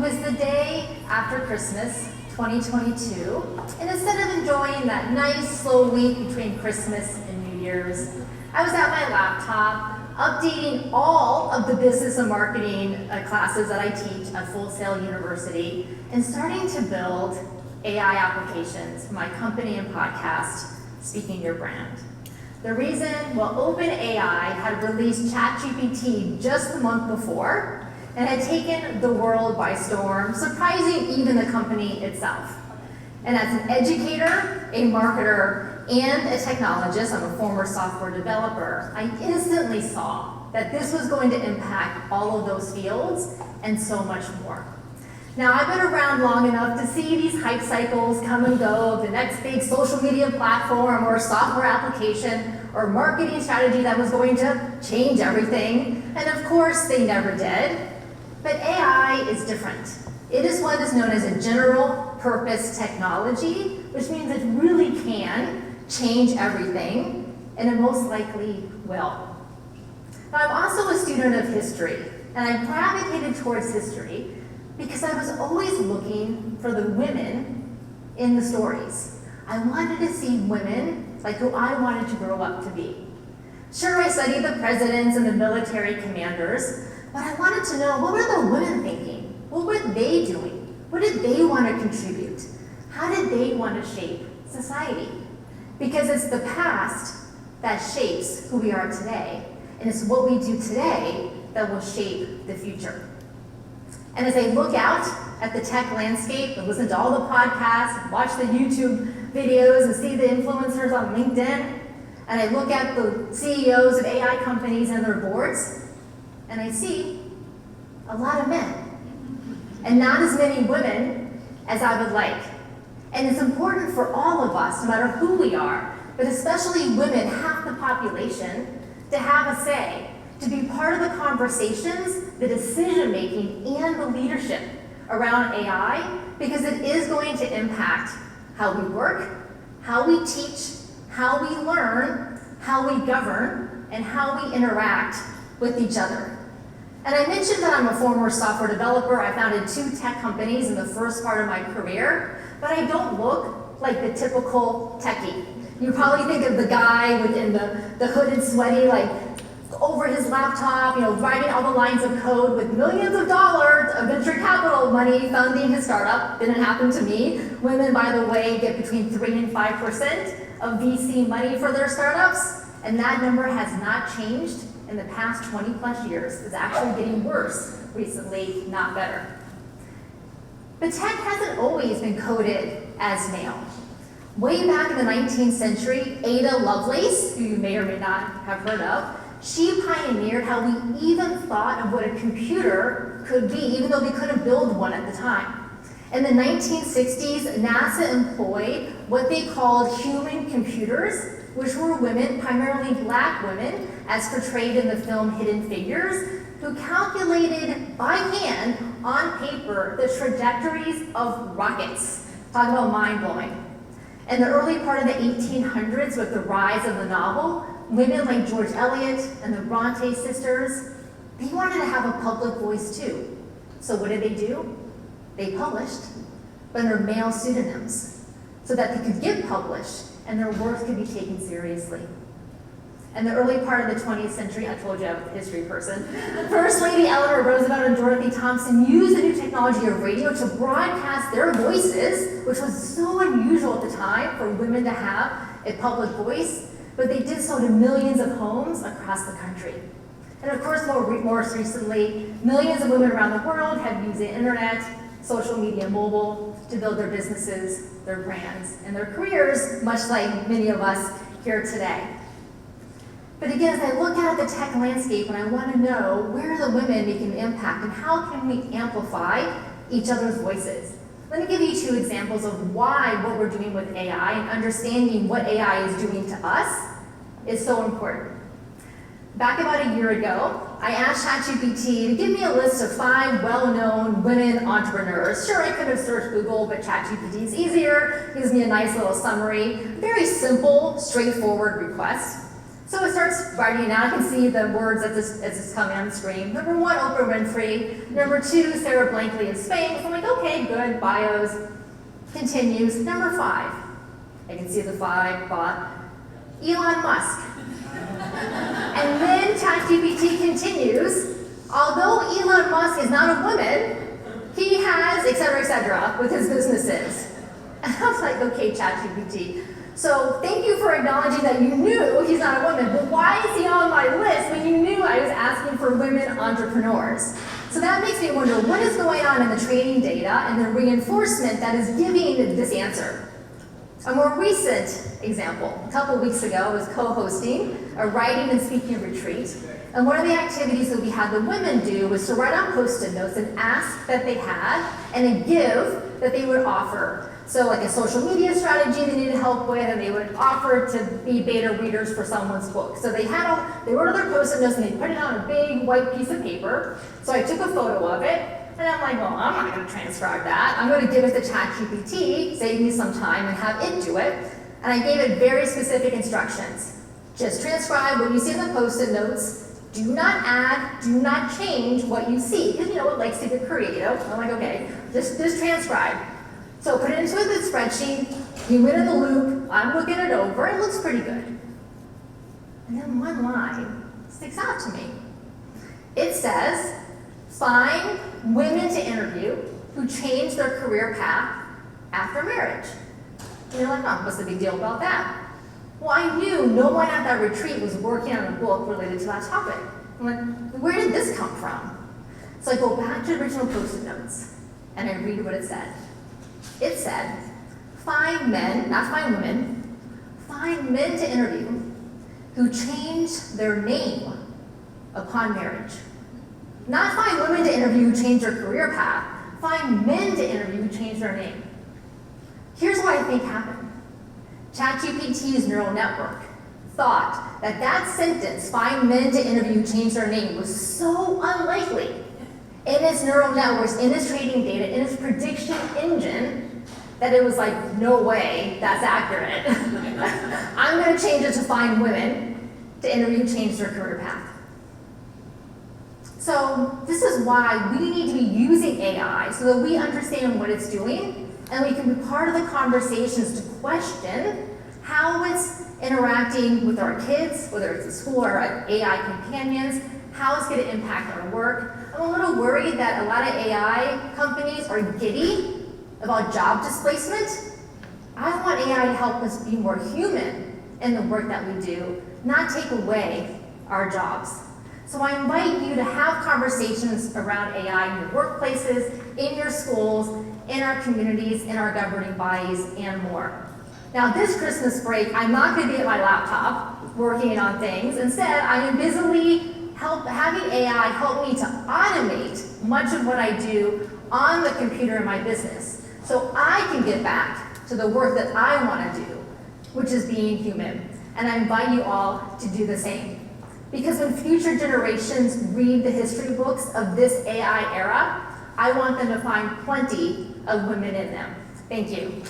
was the day after Christmas, 2022, and instead of enjoying that nice slow week between Christmas and New Year's, I was at my laptop updating all of the business and marketing classes that I teach at Full Sail University and starting to build AI applications for my company and podcast, Speaking Your Brand. The reason, well, OpenAI had released ChatGPT just the month before and had taken the world by storm, surprising even the company itself. And as an educator, a marketer, and a technologist, I'm a former software developer, I instantly saw that this was going to impact all of those fields and so much more. Now, I've been around long enough to see these hype cycles come and go of the next big social media platform or software application or marketing strategy that was going to change everything. And of course, they never did. But AI is different. It is what is known as a general purpose technology, which means it really can change everything, and it most likely will. Now, I'm also a student of history, and I gravitated towards history because I was always looking for the women in the stories. I wanted to see women like who I wanted to grow up to be. Sure, I studied the presidents and the military commanders, but I wanted to know, what were the women thinking? What were they doing? What did they want to contribute? How did they want to shape society? Because it's the past that shapes who we are today, and it's what we do today that will shape the future. And as I look out at the tech landscape and listen to all the podcasts, and watch the YouTube videos, and see the influencers on LinkedIn, and I look at the CEOs of AI companies and their boards, and I see a lot of men, and not as many women as I would like. And it's important for all of us, no matter who we are, but especially women, half the population, to have a say, to be part of the conversations, the decision-making, and the leadership around AI, because it is going to impact how we work, how we teach, how we learn, how we govern, and how we interact with each other. And I mentioned that I'm a former software developer. I founded 2 tech companies in the first part of my career, but I don't look like the typical techie. You probably think of the guy within the hooded, sweaty, like over his laptop, writing all the lines of code with millions of dollars of venture capital money funding his startup. Didn't happen to me. Women, by the way, get between 3 and 5% of VC money for their startups, and that number has not changed in the past 20 plus years. It's actually getting worse recently, not better. But tech hasn't always been coded as male. Way back in the 19th century, Ada Lovelace, who you may or may not have heard of, she pioneered how we even thought of what a computer could be, even though we couldn't build one at the time. In the 1960s, NASA employed what they called human computers, which were women, primarily black women, as portrayed in the film Hidden Figures, who calculated by hand, on paper, the trajectories of rockets. Talk about mind-blowing. In the early part of the 1800s, with the rise of the novel, women like George Eliot and the Bronte sisters, they wanted to have a public voice too. So what did they do? They published, but under male pseudonyms, so that they could get published and their work could be taken seriously. In the early part of the 20th century, I told you I was a history person, First Lady Eleanor Roosevelt and Dorothy Thompson used the new technology of radio to broadcast their voices, which was so unusual at the time for women to have a public voice, but they did so to millions of homes across the country. And of course, more recently, millions of women around the world have used the internet, social media, mobile, to build their businesses, their brands, and their careers, much like many of us here today. But again, as I look out at the tech landscape and I want to know where are the women making an impact and how can we amplify each other's voices. Let me give you 2 examples of why what we're doing with AI and understanding what AI is doing to us is so important. Back about a year ago, I asked ChatGPT to give me a list of 5 well-known women entrepreneurs. Sure, I could have searched Google, but ChatGPT is easier. Gives me a nice little summary. Very simple, straightforward request. So it starts writing out. I can see the words as it's coming on the screen. Number 1, Oprah Winfrey. Number 2, Sarah Blankley in Spain. So I'm like, okay, good, bios. Continues. Number 5. I can see the 5 bot. Elon Musk. And then ChatGPT continues. Although Elon Musk is not a woman, he has, et cetera, with his businesses. And I was like, okay, ChatGPT. So thank you for acknowledging that you knew he's not a woman, but why is he on my list when you knew I was asking for women entrepreneurs? So that makes me wonder what is going on in the training data and the reinforcement that is giving this answer. A more recent example, a couple weeks ago, I was co-hosting a writing and speaking retreat. And one of the activities that we had the women do was to write on Post-it notes and ask that they had and a give that they would offer. So like a social media strategy they needed help with, and they would offer to be beta readers for someone's book. So they wrote on their Post-it notes and they put it on a big white piece of paper. So I took a photo of it, and I'm like, well, I'm not going to transcribe that. I'm going to give it to ChatGPT, save me some time, and have it do it. And I gave it very specific instructions. Just transcribe what you see in the Post-it notes. Do not add, do not change what you see. Because, it likes to get creative. I'm like, okay, just transcribe. So put it into the spreadsheet, you went in the loop, I'm looking it over, it looks pretty good. And then one line sticks out to me. It says, find women to interview who change their career path after marriage. And you're like, oh, what's the big deal about that? Well, I knew no one at that retreat was working on a book related to that topic. I'm like, where did this come from? So I go back to the original Post-it notes, and I read what it said. It said, find men, not find women, find men to interview who change their name upon marriage. Not find women to interview who change their career path, find men to interview who change their name. Here's what I think happened. ChatGPT's neural network thought that sentence, find men to interview who change their name, was so unlikely in its neural networks, in its training data, in its prediction engine, that it was like, no way, that's accurate. I'm going to change it to find women to interview who change their career path. So this is why we need to be using AI so that we understand what it's doing and we can be part of the conversations to question how it's interacting with our kids, whether it's at school or AI companions, how it's going to impact our work. I'm a little worried that a lot of AI companies are giddy about job displacement. I want AI to help us be more human in the work that we do, not take away our jobs. So I invite you to have conversations around AI in your workplaces, in your schools, in our communities, in our governing bodies, and more. Now this Christmas break, I'm not going to be at my laptop working on things. Instead, I am busily having AI help me to automate much of what I do on the computer in my business, so I can get back to the work that I want to do, which is being human. And I invite you all to do the same. Because when future generations read the history books of this AI era, I want them to find plenty of women in them. Thank you.